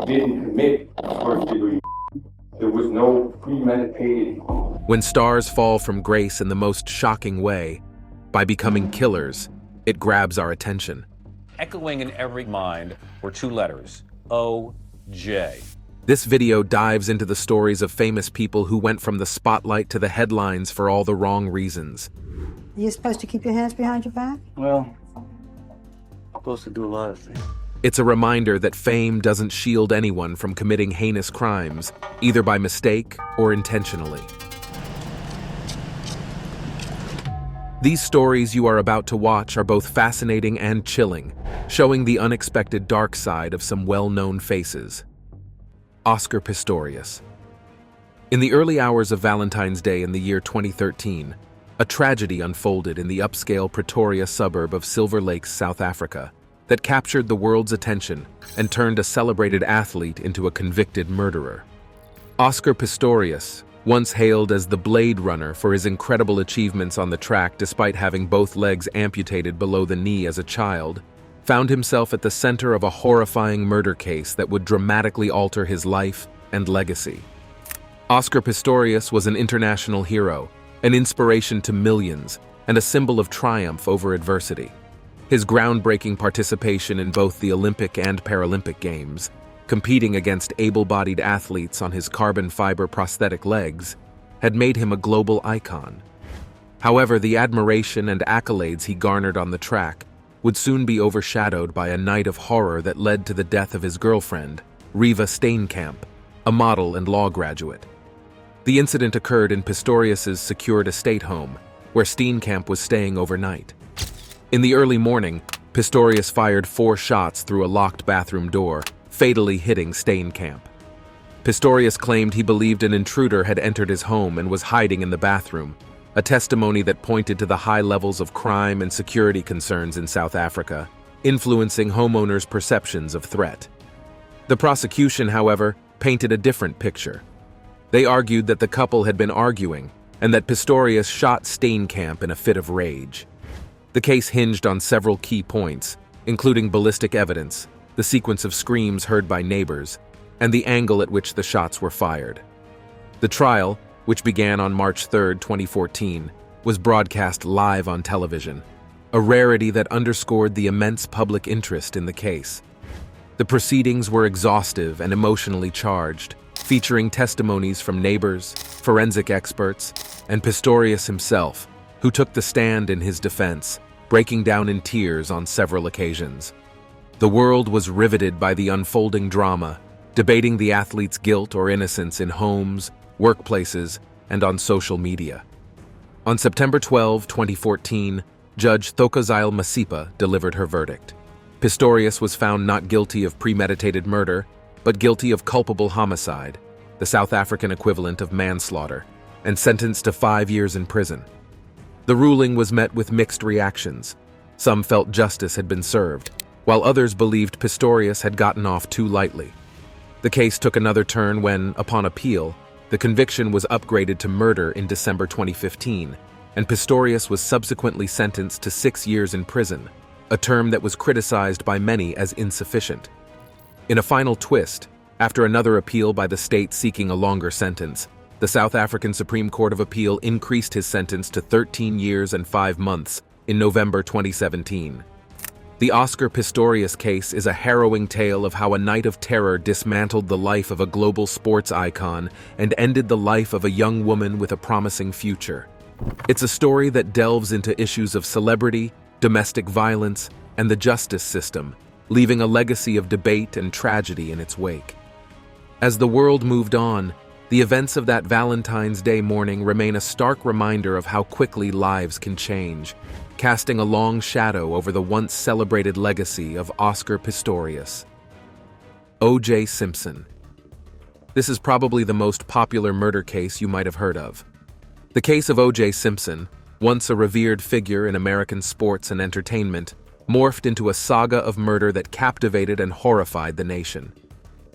didn't commit first-degree. There was no premeditated. When stars fall from grace in the most shocking way, by becoming killers, it grabs our attention. Echoing in every mind were two letters, O.J. This video dives into the stories of famous people who went from the spotlight to the headlines for all the wrong reasons. You're supposed to keep your hands behind your back? Well, I'm supposed to do a lot of things. It's a reminder that fame doesn't shield anyone from committing heinous crimes, either by mistake or intentionally. These stories you are about to watch are both fascinating and chilling, showing the unexpected dark side of some well-known faces. Oscar Pistorius. In the early hours of Valentine's Day in the year 2013, a tragedy unfolded in the upscale Pretoria suburb of Silver Lakes, South Africa, that captured the world's attention and turned a celebrated athlete into a convicted murderer. Oscar Pistorius, once hailed as the Blade Runner for his incredible achievements on the track despite having both legs amputated below the knee as a child, found himself at the center of a horrifying murder case that would dramatically alter his life and legacy. Oscar Pistorius was an international hero, an inspiration to millions, and a symbol of triumph over adversity. His groundbreaking participation in both the Olympic and Paralympic Games, competing against able-bodied athletes on his carbon fiber prosthetic legs, had made him a global icon. However, the admiration and accolades he garnered on the track would soon be overshadowed by a night of horror that led to the death of his girlfriend, Riva Steenkamp, a model and law graduate. The incident occurred in Pistorius's secured estate home, where Steenkamp was staying overnight. In the early morning, Pistorius fired 4 shots through a locked bathroom door, fatally hitting Steenkamp. Pistorius claimed he believed an intruder had entered his home and was hiding in the bathroom, a testimony that pointed to the high levels of crime and security concerns in South Africa, influencing homeowners' perceptions of threat. The prosecution, however, painted a different picture. They argued that the couple had been arguing and that Pistorius shot Steenkamp in a fit of rage. The case hinged on several key points, including ballistic evidence, the sequence of screams heard by neighbors, and the angle at which the shots were fired. The trial, which began on March 3, 2014, was broadcast live on television, a rarity that underscored the immense public interest in the case. The proceedings were exhaustive and emotionally charged, featuring testimonies from neighbors, forensic experts, and Pistorius himself, who took the stand in his defense, breaking down in tears on several occasions. The world was riveted by the unfolding drama, debating the athlete's guilt or innocence in homes, workplaces, and on social media. On September 12, 2014, Judge Thokozile Masipa delivered her verdict. Pistorius was found not guilty of premeditated murder, but guilty of culpable homicide, the South African equivalent of manslaughter, and sentenced to 5 years in prison. The ruling was met with mixed reactions. Some felt justice had been served, while others believed Pistorius had gotten off too lightly. The case took another turn when, upon appeal, the conviction was upgraded to murder in December 2015, and Pistorius was subsequently sentenced to 6 years in prison, a term that was criticized by many as insufficient. In a final twist, after another appeal by the state seeking a longer sentence, the South African Supreme Court of Appeal increased his sentence to 13 years and 5 months in November 2017. The Oscar Pistorius case is a harrowing tale of how a night of terror dismantled the life of a global sports icon and ended the life of a young woman with a promising future. It's a story that delves into issues of celebrity, domestic violence, and the justice system, leaving a legacy of debate and tragedy in its wake. As the world moved on, the events of that Valentine's Day morning remain a stark reminder of how quickly lives can change, casting a long shadow over the once celebrated legacy of Oscar Pistorius. O.J. Simpson. This is probably the most popular murder case you might have heard of. The case of O.J. Simpson, once a revered figure in American sports and entertainment, morphed into a saga of murder that captivated and horrified the nation.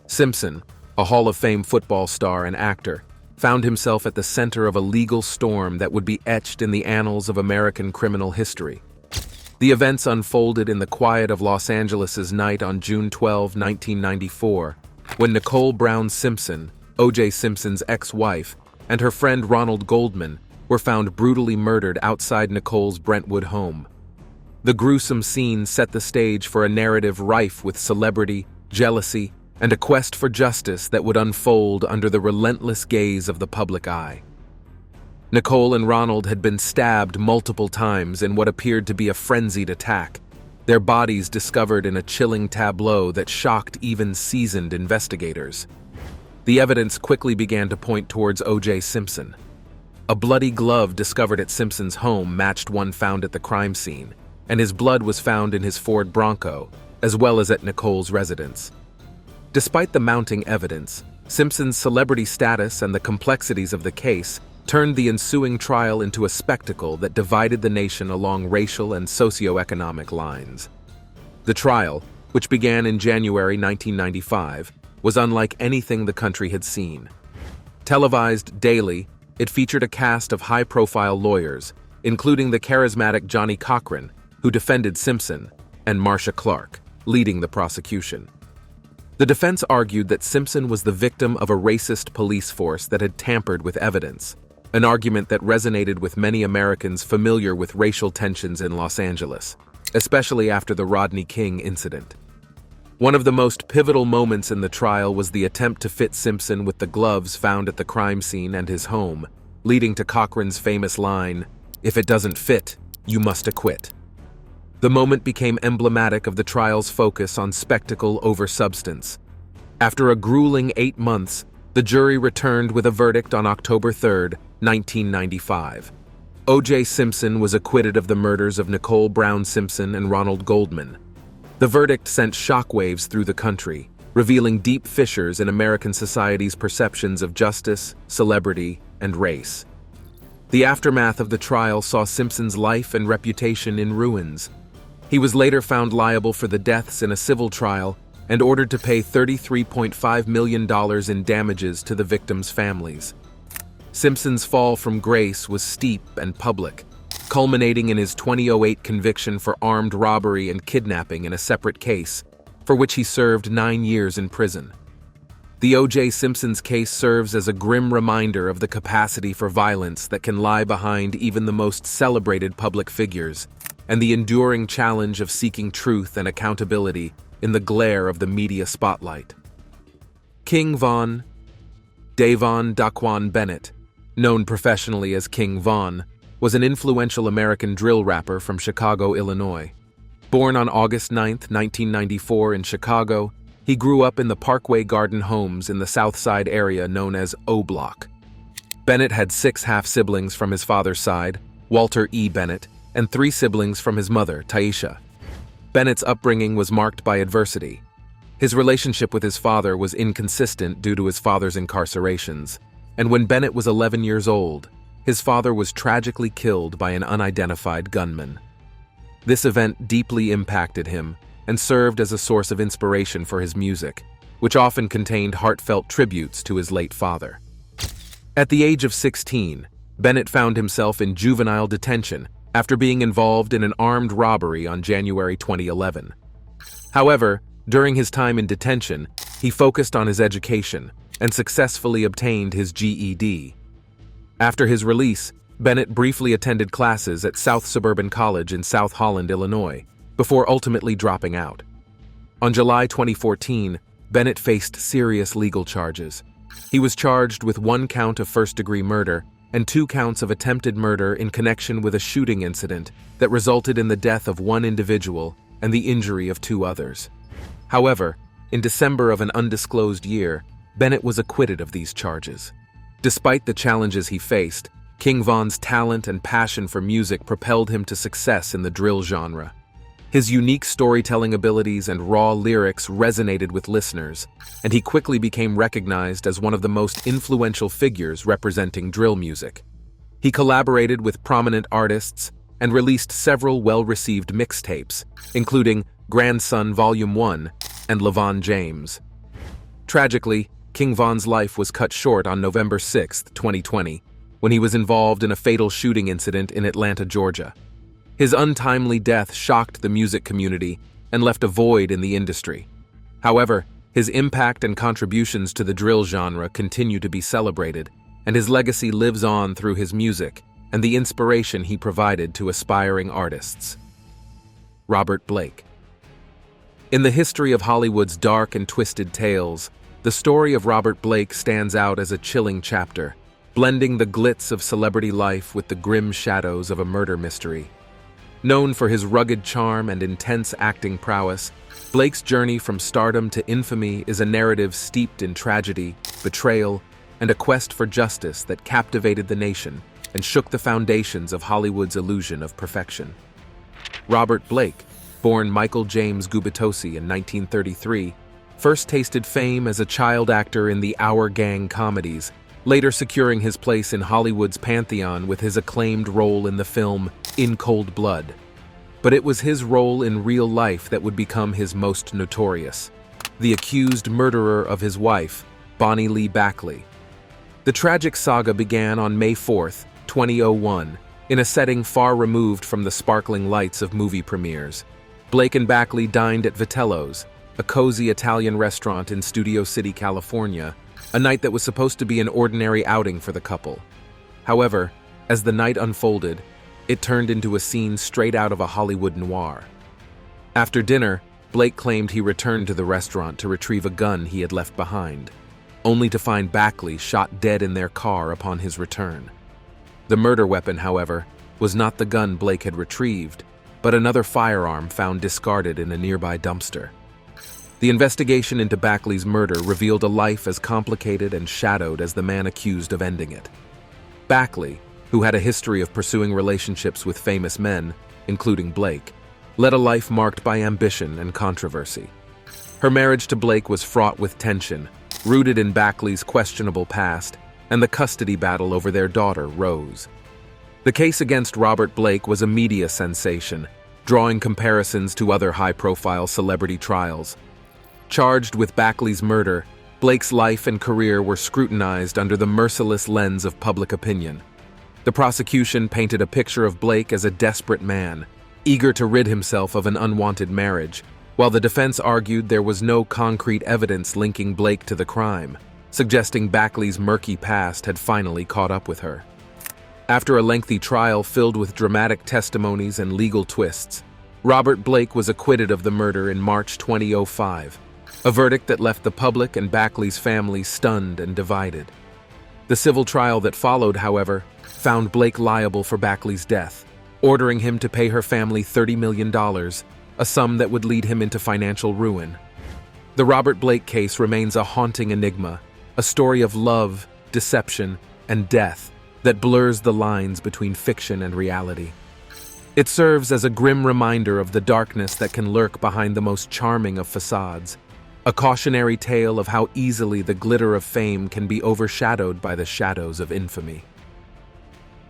Simpson, a Hall of Fame football star and actor, found himself at the center of a legal storm that would be etched in the annals of American criminal history. The events unfolded in the quiet of Los Angeles' night on June 12, 1994, when Nicole Brown Simpson, O.J. Simpson's ex-wife, and her friend Ronald Goldman were found brutally murdered outside Nicole's Brentwood home. The gruesome scene set the stage for a narrative rife with celebrity, jealousy, and a quest for justice that would unfold under the relentless gaze of the public eye. Nicole and Ronald had been stabbed multiple times in what appeared to be a frenzied attack, their bodies discovered in a chilling tableau that shocked even seasoned investigators. The evidence quickly began to point towards O.J. Simpson. A bloody glove discovered at Simpson's home matched one found at the crime scene, and his blood was found in his Ford Bronco, as well as at Nicole's residence. Despite the mounting evidence, Simpson's celebrity status and the complexities of the case turned the ensuing trial into a spectacle that divided the nation along racial and socioeconomic lines. The trial, which began in January 1995, was unlike anything the country had seen. Televised daily, it featured a cast of high-profile lawyers, including the charismatic Johnny Cochran, who defended Simpson, and Marcia Clark, leading the prosecution. The defense argued that Simpson was the victim of a racist police force that had tampered with evidence, an argument that resonated with many Americans familiar with racial tensions in Los Angeles, especially after the Rodney King incident. One of the most pivotal moments in the trial was the attempt to fit Simpson with the gloves found at the crime scene and his home, leading to Cochran's famous line, "If it doesn't fit, you must acquit." The moment became emblematic of the trial's focus on spectacle over substance. After a grueling 8 months, the jury returned with a verdict on October 3, 1995. O.J. Simpson was acquitted of the murders of Nicole Brown Simpson and Ronald Goldman. The verdict sent shockwaves through the country, revealing deep fissures in American society's perceptions of justice, celebrity, and race. The aftermath of the trial saw Simpson's life and reputation in ruins. He was later found liable for the deaths in a civil trial and ordered to pay $33.5 million in damages to the victims' families. Simpson's fall from grace was steep and public, culminating in his 2008 conviction for armed robbery and kidnapping in a separate case, for which he served 9 years in prison. The O.J. Simpson's case serves as a grim reminder of the capacity for violence that can lie behind even the most celebrated public figures, and the enduring challenge of seeking truth and accountability in the glare of the media spotlight. King Von, Davon Daquan Bennett, known professionally as King Von, was an influential American drill rapper from Chicago, Illinois. Born on August 9, 1994 in Chicago, he grew up in the Parkway Garden homes in the South Side area known as O Block. Bennett had 6 half-siblings from his father's side, Walter E. Bennett, and 3 siblings from his mother, Taisha. Bennett's upbringing was marked by adversity. His relationship with his father was inconsistent due to his father's incarcerations, and when Bennett was 11 years old, his father was tragically killed by an unidentified gunman. This event deeply impacted him and served as a source of inspiration for his music, which often contained heartfelt tributes to his late father. At the age of 16, Bennett found himself in juvenile detention after being involved in an armed robbery on January 2011. However, during his time in detention, he focused on his education and successfully obtained his GED. After his release, Bennett briefly attended classes at South Suburban College in South Holland, Illinois, before ultimately dropping out. On July 2014, Bennett faced serious legal charges. He was charged with 1 count of first-degree murder and 2 counts of attempted murder in connection with a shooting incident that resulted in the death of 1 individual and the injury of 2 others. However, in December of an undisclosed year, Bennett was acquitted of these charges. Despite the challenges he faced, King Von's talent and passion for music propelled him to success in the drill genre. His unique storytelling abilities and raw lyrics resonated with listeners, and he quickly became recognized as one of the most influential figures representing drill music. He collaborated with prominent artists and released several well-received mixtapes, including Grandson Volume 1 and LeVon James. Tragically, King Von's life was cut short on November 6, 2020, when he was involved in a fatal shooting incident in Atlanta, Georgia. His untimely death shocked the music community and left a void in the industry. However, His impact and contributions to the drill genre continue to be celebrated, and his legacy lives on through his music and the inspiration he provided to aspiring artists. Robert Blake. In the history of Hollywood's dark and twisted tales, the story of Robert Blake stands out as a chilling chapter, blending the glitz of celebrity life with the grim shadows of a murder mystery. Known for his rugged charm and intense acting prowess, Blake's journey from stardom to infamy is a narrative steeped in tragedy, betrayal, and a quest for justice that captivated the nation and shook the foundations of Hollywood's illusion of perfection. Robert Blake, born Michael James Gubitosi in 1933, first tasted fame as a child actor in the Our Gang comedies, later securing his place in Hollywood's pantheon with his acclaimed role in the film In Cold Blood. But it was his role in real life that would become his most notorious: the accused murderer of his wife, Bonnie Lee Bakley. The tragic saga began on May 4, 2001, in a setting far removed from the sparkling lights of movie premieres. Blake and Bakley dined at Vitello's, a cozy Italian restaurant in Studio City, California, a night that was supposed to be an ordinary outing for the couple. However, as the night unfolded, it turned into a scene straight out of a Hollywood noir. After dinner, Blake claimed he returned to the restaurant to retrieve a gun he had left behind, only to find Bakley shot dead in their car upon his return. The murder weapon, however, was not the gun Blake had retrieved, but another firearm found discarded in a nearby dumpster. The investigation into Bakley's murder revealed a life as complicated and shadowed as the man accused of ending it. Bakley, who had a history of pursuing relationships with famous men, including Blake, led a life marked by ambition and controversy. Her marriage to Blake was fraught with tension, rooted in Bakley's questionable past and the custody battle over their daughter, Rose. The case against Robert Blake was a media sensation, drawing comparisons to other high-profile celebrity trials. Charged with Bakley's murder, Blake's life and career were scrutinized under the merciless lens of public opinion. The prosecution painted a picture of Blake as a desperate man, eager to rid himself of an unwanted marriage, while the defense argued there was no concrete evidence linking Blake to the crime, suggesting Bakley's murky past had finally caught up with her. After a lengthy trial filled with dramatic testimonies and legal twists, Robert Blake was acquitted of the murder in March 2005, a verdict that left the public and Bakley's family stunned and divided. The civil trial that followed, however, found Blake liable for Bakley's death, ordering him to pay her family $30 million, a sum that would lead him into financial ruin. The Robert Blake case remains a haunting enigma, a story of love, deception, and death that blurs the lines between fiction and reality. It serves as a grim reminder of the darkness that can lurk behind the most charming of facades, a cautionary tale of how easily the glitter of fame can be overshadowed by the shadows of infamy.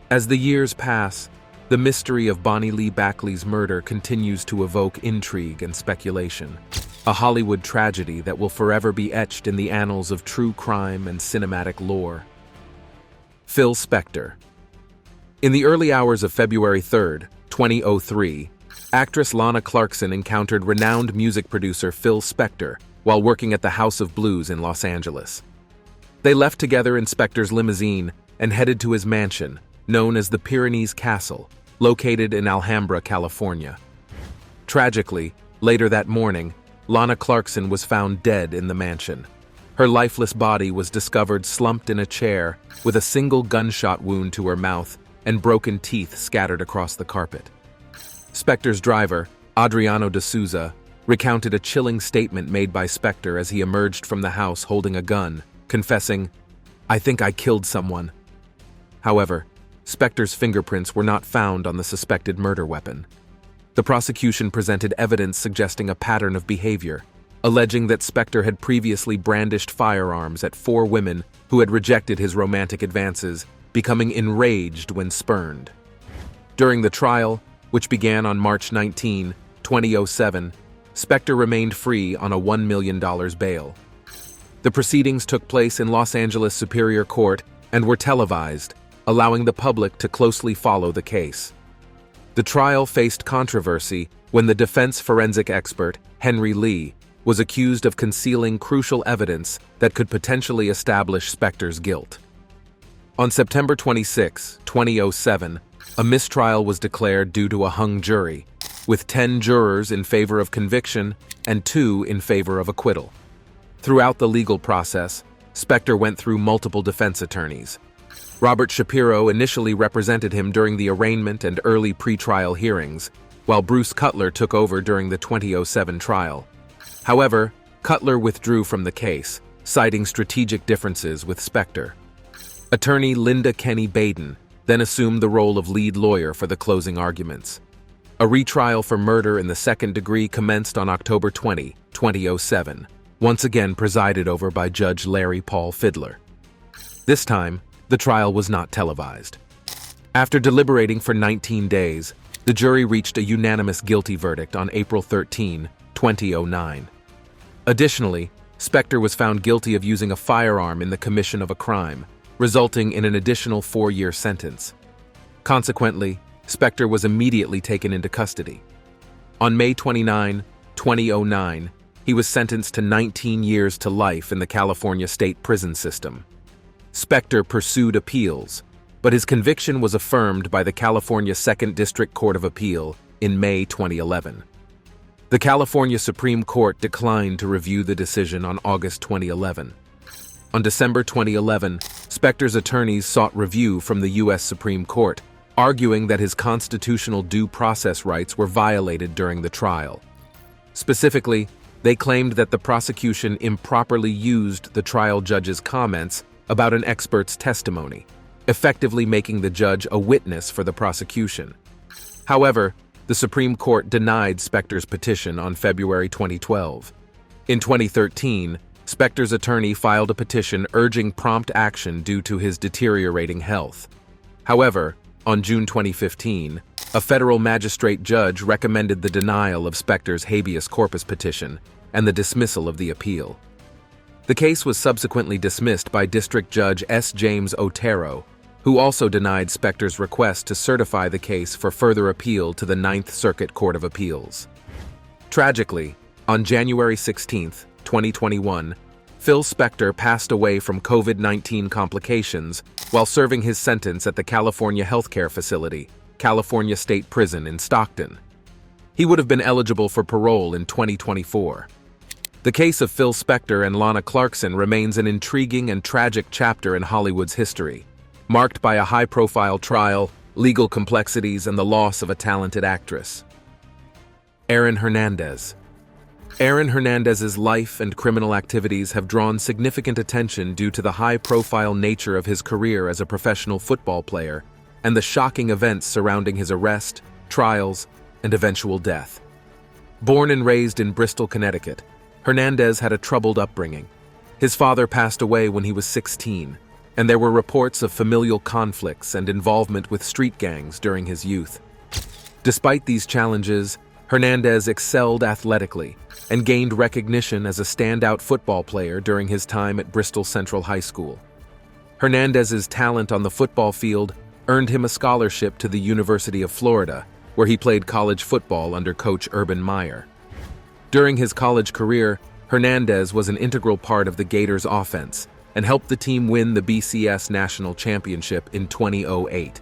As the years pass, the mystery of Bonnie Lee Bakley's murder continues to evoke intrigue and speculation, a Hollywood tragedy that will forever be etched in the annals of true crime and cinematic lore. Phil Spector. In the early hours of February 3, 2003, actress Lana Clarkson encountered renowned music producer Phil Spector while working at the House of Blues in Los Angeles. They left together in Spector's limousine and headed to his mansion, known as the Pyrenees Castle, located in Alhambra, California. Tragically, later that morning, Lana Clarkson was found dead in the mansion. Her lifeless body was discovered slumped in a chair with a single gunshot wound to her mouth and broken teeth scattered across the carpet. Spector's driver, Adriano de Souza, recounted a chilling statement made by Spector as he emerged from the house holding a gun, confessing, "I think I killed someone." However, Spector's fingerprints were not found on the suspected murder weapon. The prosecution presented evidence suggesting a pattern of behavior, alleging that Spector had previously brandished firearms at 4 women who had rejected his romantic advances, becoming enraged when spurned. During the trial, which began on March 19, 2007, Spector remained free on a $1 million bail. The proceedings took place in Los Angeles Superior Court and were televised, allowing the public to closely follow the case. The trial faced controversy when the defense forensic expert, Henry Lee, was accused of concealing crucial evidence that could potentially establish Spectre's guilt. On September 26, 2007, a mistrial was declared due to a hung jury, with 10 jurors in favor of conviction and 2 in favor of acquittal. Throughout the legal process, Spectre went through multiple defense attorneys. Robert Shapiro initially represented him during the arraignment and early pretrial hearings, while Bruce Cutler took over during the 2007 trial. However, Cutler withdrew from the case, citing strategic differences with Spectre. Attorney Linda Kenny Baden then assumed the role of lead lawyer for the closing arguments. A retrial for murder in the second degree commenced on October 20, 2007, once again presided over by Judge Larry Paul Fiddler. This time, the trial was not televised. After deliberating for 19 days, the jury reached a unanimous guilty verdict on April 13, 2009. Additionally, Spectre was found guilty of using a firearm in the commission of a crime, resulting in an additional 4-year sentence. Consequently, Spectre was immediately taken into custody. On May 29, 2009, he was sentenced to 19 years to life in the California state prison system. Spectre pursued appeals, but his conviction was affirmed by the California 2nd District Court of Appeal in May 2011. The California Supreme Court declined to review the decision on August 2011. On December 2011, Spectre's attorneys sought review from the U.S. Supreme Court, arguing that his constitutional due process rights were violated during the trial. Specifically, they claimed that the prosecution improperly used the trial judge's comments about an expert's testimony, effectively making the judge a witness for the prosecution. However, the Supreme Court denied Spectre's petition on February 2012. In 2013, Spectre's attorney filed a petition urging prompt action due to his deteriorating health. However, on June 2015, a federal magistrate judge recommended the denial of Spectre's habeas corpus petition and the dismissal of the appeal. The case was subsequently dismissed by District Judge S. James Otero, who also denied Spectre's request to certify the case for further appeal to the Ninth Circuit Court of Appeals. Tragically, on January 16, 2021, Phil Spectre passed away from COVID-19 complications while serving his sentence at the California Healthcare Facility, California State Prison in Stockton. He would have been eligible for parole in 2024. The case of Phil Spectre and Lana Clarkson remains an intriguing and tragic chapter in Hollywood's history, marked by a high-profile trial, legal complexities, and the loss of a talented actress. Aaron Hernandez. Aaron Hernandez's life and criminal activities have drawn significant attention due to the high-profile nature of his career as a professional football player and the shocking events surrounding his arrest, trials, and eventual death. Born and raised in Bristol, Connecticut, Hernandez had a troubled upbringing. His father passed away when he was 16, and there were reports of familial conflicts and involvement with street gangs during his youth. Despite these challenges, Hernandez excelled athletically and gained recognition as a standout football player during his time at Bristol Central High School. Hernandez's talent on the football field earned him a scholarship to the University of Florida, where he played college football under coach Urban Meyer. During his college career, Hernandez was an integral part of the Gators' offense and helped the team win the BCS National Championship in 2008.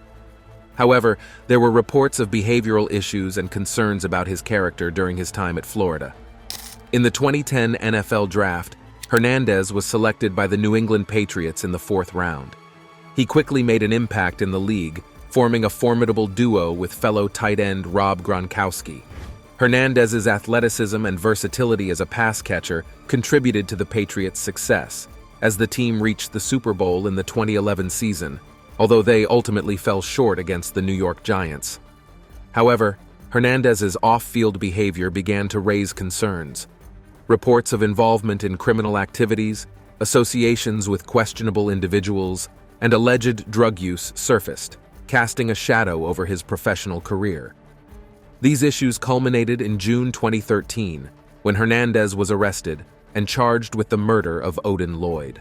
However, there were reports of behavioral issues and concerns about his character during his time at Florida. In the 2010 NFL Draft, Hernandez was selected by the New England Patriots in the 4th round. He quickly made an impact in the league, forming a formidable duo with fellow tight end Rob Gronkowski. Hernandez's athleticism and versatility as a pass catcher contributed to the Patriots' success, as the team reached the Super Bowl in the 2011 season, although they ultimately fell short against the New York Giants. However, Hernandez's off-field behavior began to raise concerns. Reports of involvement in criminal activities, associations with questionable individuals, and alleged drug use surfaced, casting a shadow over his professional career. These issues culminated in June 2013, when Hernandez was arrested and charged with the murder of Odin Lloyd.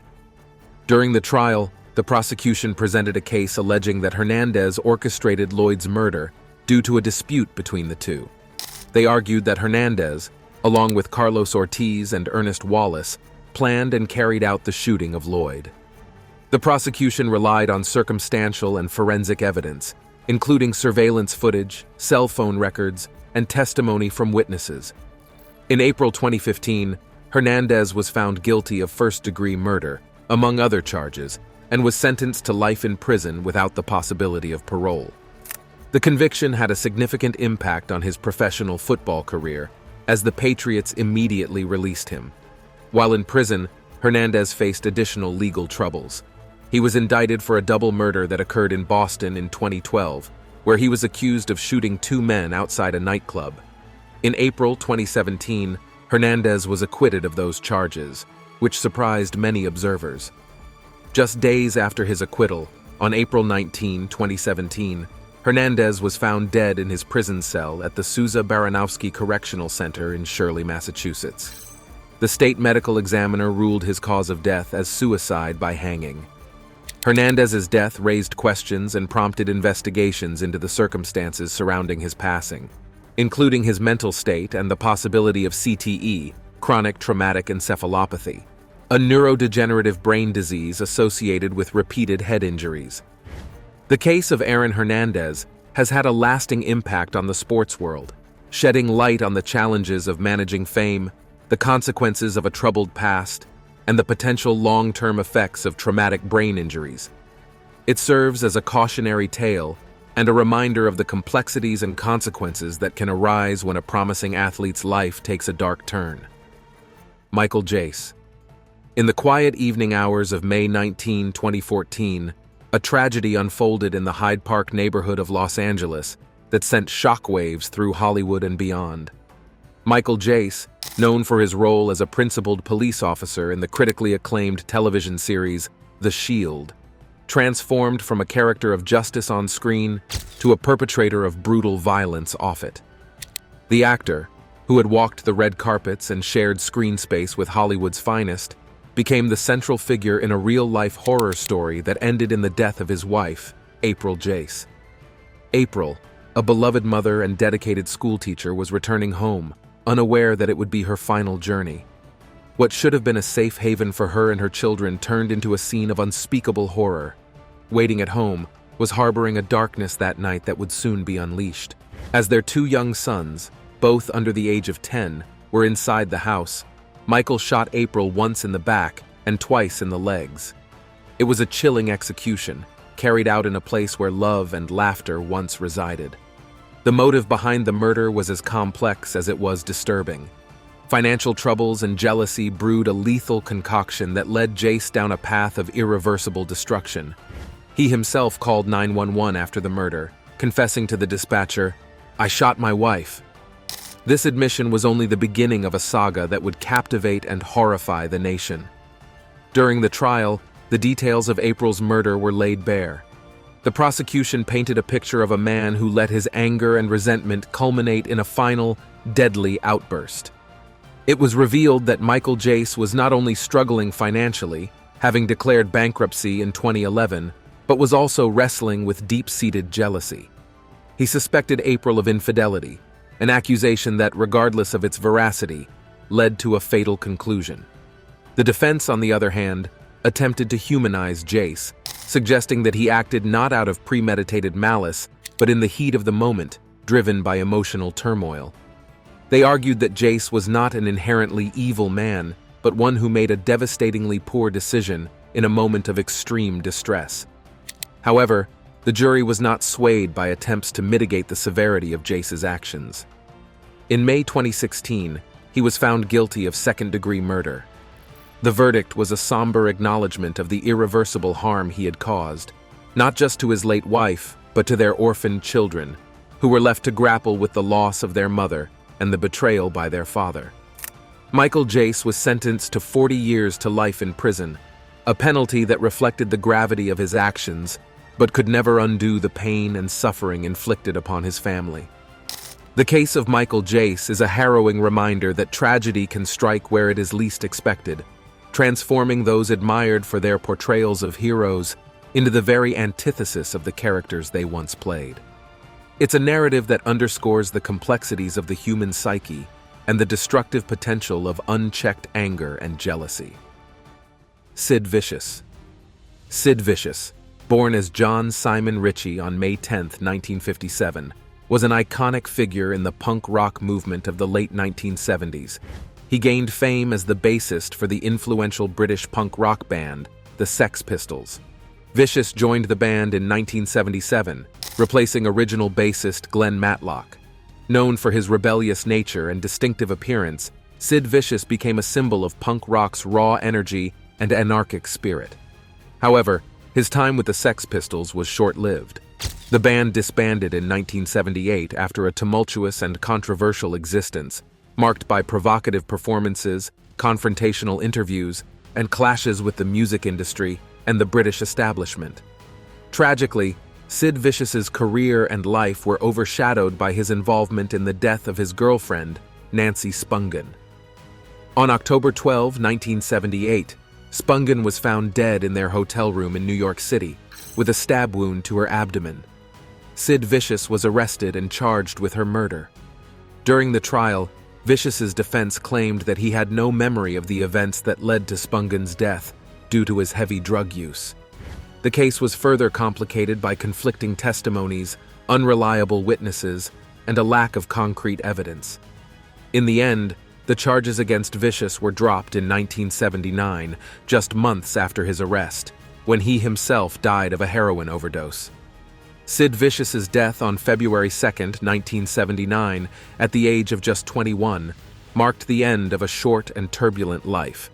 During the trial, the prosecution presented a case alleging that Hernandez orchestrated Lloyd's murder due to a dispute between the two. They argued that Hernandez, along with Carlos Ortiz and Ernest Wallace, planned and carried out the shooting of Lloyd. The prosecution relied on circumstantial and forensic evidence, including surveillance footage, cell phone records, and testimony from witnesses. In April 2015, Hernandez was found guilty of first-degree murder, among other charges, and was sentenced to life in prison without the possibility of parole. The conviction had a significant impact on his professional football career, as the Patriots immediately released him. While in prison, Hernandez faced additional legal troubles. He was indicted for a double murder that occurred in Boston in 2012, where he was accused of shooting two men outside a nightclub. In April 2017, Hernandez was acquitted of those charges, which surprised many observers. Just days after his acquittal, on April 19, 2017, Hernandez was found dead in his prison cell at the Souza Baranowski Correctional Center in Shirley, Massachusetts. The state medical examiner ruled his cause of death as suicide by hanging. Hernandez's death raised questions and prompted investigations into the circumstances surrounding his passing, including his mental state and the possibility of CTE, chronic traumatic encephalopathy, a neurodegenerative brain disease associated with repeated head injuries. The case of Aaron Hernandez has had a lasting impact on the sports world, shedding light on the challenges of managing fame, the consequences of a troubled past, and the potential long-term effects of traumatic brain injuries. It serves as a cautionary tale and a reminder of the complexities and consequences that can arise when a promising athlete's life takes a dark turn. Michael Jace. In the quiet evening hours of May 19, 2014, a tragedy unfolded in the Hyde Park neighborhood of Los Angeles that sent shockwaves through Hollywood and beyond. Michael Jace, known for his role as a principled police officer in the critically acclaimed television series The Shield, transformed from a character of justice on screen to a perpetrator of brutal violence off it. The actor, who had walked the red carpets and shared screen space with Hollywood's finest, became the central figure in a real-life horror story that ended in the death of his wife, April Jace. April, a beloved mother and dedicated schoolteacher, was returning home, unaware that it would be her final journey. What should have been a safe haven for her and her children turned into a scene of unspeakable horror. Waiting at home was harboring a darkness that night that would soon be unleashed. As their two young sons, both under the age of 10, were inside the house, Michael shot April once in the back and twice in the legs. It was a chilling execution, carried out in a place where love and laughter once resided. The motive behind the murder was as complex as it was disturbing. Financial troubles and jealousy brewed a lethal concoction that led Jace down a path of irreversible destruction. He himself called 911 after the murder, confessing to the dispatcher, "I shot my wife." This admission was only the beginning of a saga that would captivate and horrify the nation. During the trial, the details of April's murder were laid bare. The prosecution painted a picture of a man who let his anger and resentment culminate in a final, deadly outburst. It was revealed that Michael Jace was not only struggling financially, having declared bankruptcy in 2011, but was also wrestling with deep-seated jealousy. He suspected April of infidelity, an accusation that, regardless of its veracity, led to a fatal conclusion. The defense, on the other hand, attempted to humanize Jace, suggesting that he acted not out of premeditated malice, but in the heat of the moment, driven by emotional turmoil. They argued that Jace was not an inherently evil man, but one who made a devastatingly poor decision in a moment of extreme distress. However, the jury was not swayed by attempts to mitigate the severity of Jace's actions. In May 2016, he was found guilty of second-degree murder. The verdict was a somber acknowledgement of the irreversible harm he had caused, not just to his late wife, but to their orphaned children, who were left to grapple with the loss of their mother and the betrayal by their father. Michael Jace was sentenced to 40 years to life in prison, a penalty that reflected the gravity of his actions, but could never undo the pain and suffering inflicted upon his family. The case of Michael Jace is a harrowing reminder that tragedy can strike where it is least expected, transforming those admired for their portrayals of heroes into the very antithesis of the characters they once played. It's a narrative that underscores the complexities of the human psyche and the destructive potential of unchecked anger and jealousy. Sid Vicious. Sid Vicious, born as John Simon Ritchie on May 10, 1957, was an iconic figure in the punk rock movement of the late 1970s. He gained fame as the bassist for the influential British punk rock band, the Sex Pistols. Vicious joined the band in 1977, replacing original bassist Glenn Matlock. Known for his rebellious nature and distinctive appearance, Sid Vicious became a symbol of punk rock's raw energy and anarchic spirit. However, his time with the Sex Pistols was short-lived. The band disbanded in 1978 after a tumultuous and controversial existence, marked by provocative performances, confrontational interviews, and clashes with the music industry and the British establishment. Tragically, Sid Vicious's career and life were overshadowed by his involvement in the death of his girlfriend, Nancy Spungen. On October 12, 1978, Spungen was found dead in their hotel room in New York City, with a stab wound to her abdomen. Sid Vicious was arrested and charged with her murder. During the trial, Vicious's defense claimed that he had no memory of the events that led to Spungen's death due to his heavy drug use. The case was further complicated by conflicting testimonies, unreliable witnesses, and a lack of concrete evidence. In the end, the charges against Vicious were dropped in 1979, just months after his arrest, when he himself died of a heroin overdose. Sid Vicious's death on February 2, 1979, at the age of just 21, marked the end of a short and turbulent life.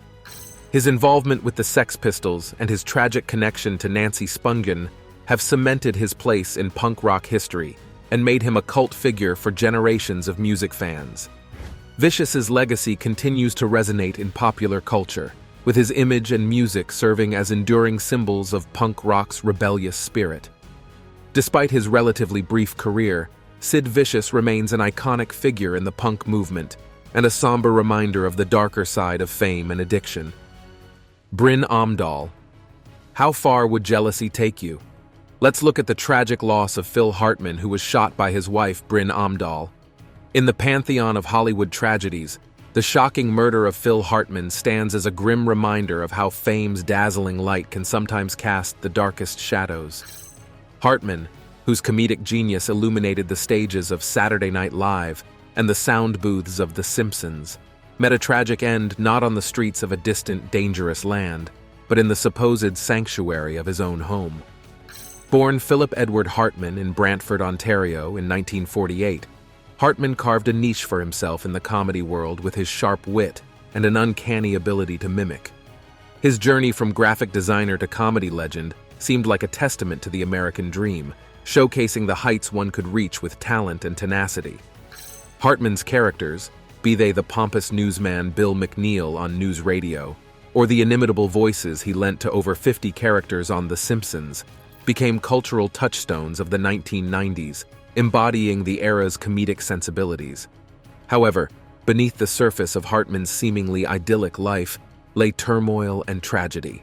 His involvement with the Sex Pistols and his tragic connection to Nancy Spungen have cemented his place in punk rock history and made him a cult figure for generations of music fans. Vicious's legacy continues to resonate in popular culture, with his image and music serving as enduring symbols of punk rock's rebellious spirit. Despite his relatively brief career, Sid Vicious remains an iconic figure in the punk movement and a somber reminder of the darker side of fame and addiction. Bryn Omdahl. How far would jealousy take you? Let's look at the tragic loss of Phil Hartman, who was shot by his wife, Bryn Omdahl. In the pantheon of Hollywood tragedies, the shocking murder of Phil Hartman stands as a grim reminder of how fame's dazzling light can sometimes cast the darkest shadows. Hartman, whose comedic genius illuminated the stages of Saturday Night Live and the sound booths of The Simpsons, met a tragic end not on the streets of a distant, dangerous land, but in the supposed sanctuary of his own home. Born Philip Edward Hartman in Brantford, Ontario in 1948, Hartman carved a niche for himself in the comedy world with his sharp wit and an uncanny ability to mimic. His journey from graphic designer to comedy legend seemed like a testament to the American dream, showcasing the heights one could reach with talent and tenacity. Hartman's characters, be they the pompous newsman Bill McNeil on news radio, or the inimitable voices he lent to over 50 characters on The Simpsons, became cultural touchstones of the 1990s, embodying the era's comedic sensibilities. However, beneath the surface of Hartman's seemingly idyllic life lay turmoil and tragedy.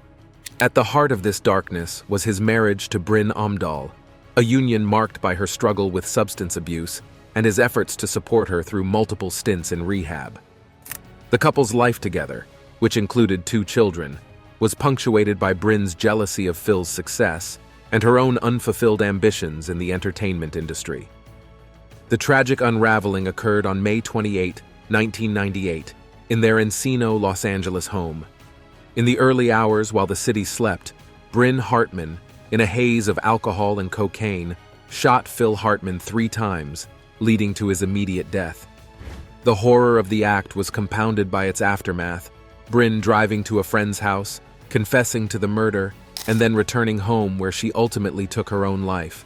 At the heart of this darkness was his marriage to Bryn Omdahl, a union marked by her struggle with substance abuse and his efforts to support her through multiple stints in rehab. The couple's life together, which included 2 children, was punctuated by Bryn's jealousy of Phil's success and her own unfulfilled ambitions in the entertainment industry. The tragic unraveling occurred on May 28, 1998, in their Encino, Los Angeles home. In the early hours while the city slept, Bryn Hartman, in a haze of alcohol and cocaine, shot Phil Hartman 3 times, leading to his immediate death. The horror of the act was compounded by its aftermath, Bryn driving to a friend's house, confessing to the murder, and then returning home where she ultimately took her own life.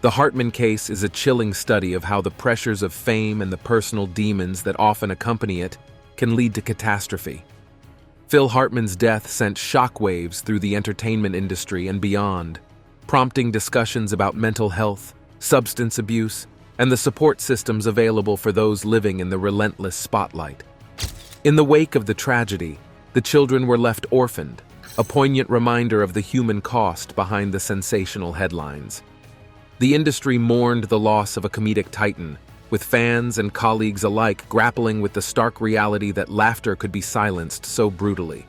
The Hartman case is a chilling study of how the pressures of fame and the personal demons that often accompany it can lead to catastrophe. Phil Hartman's death sent shockwaves through the entertainment industry and beyond, prompting discussions about mental health, substance abuse, and the support systems available for those living in the relentless spotlight. In the wake of the tragedy, the children were left orphaned, a poignant reminder of the human cost behind the sensational headlines. The industry mourned the loss of a comedic titan, with fans and colleagues alike grappling with the stark reality that laughter could be silenced so brutally.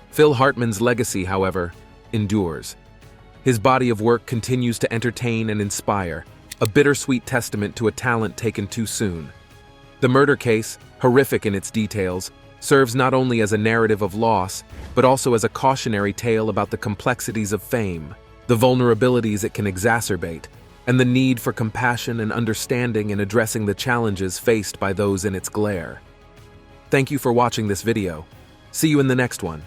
Phil Hartman's legacy, however, endures. His body of work continues to entertain and inspire, a bittersweet testament to a talent taken too soon. The murder case, horrific in its details, serves not only as a narrative of loss, but also as a cautionary tale about the complexities of fame, the vulnerabilities it can exacerbate, and the need for compassion and understanding in addressing the challenges faced by those in its glare. Thank you for watching this video. See you in the next one.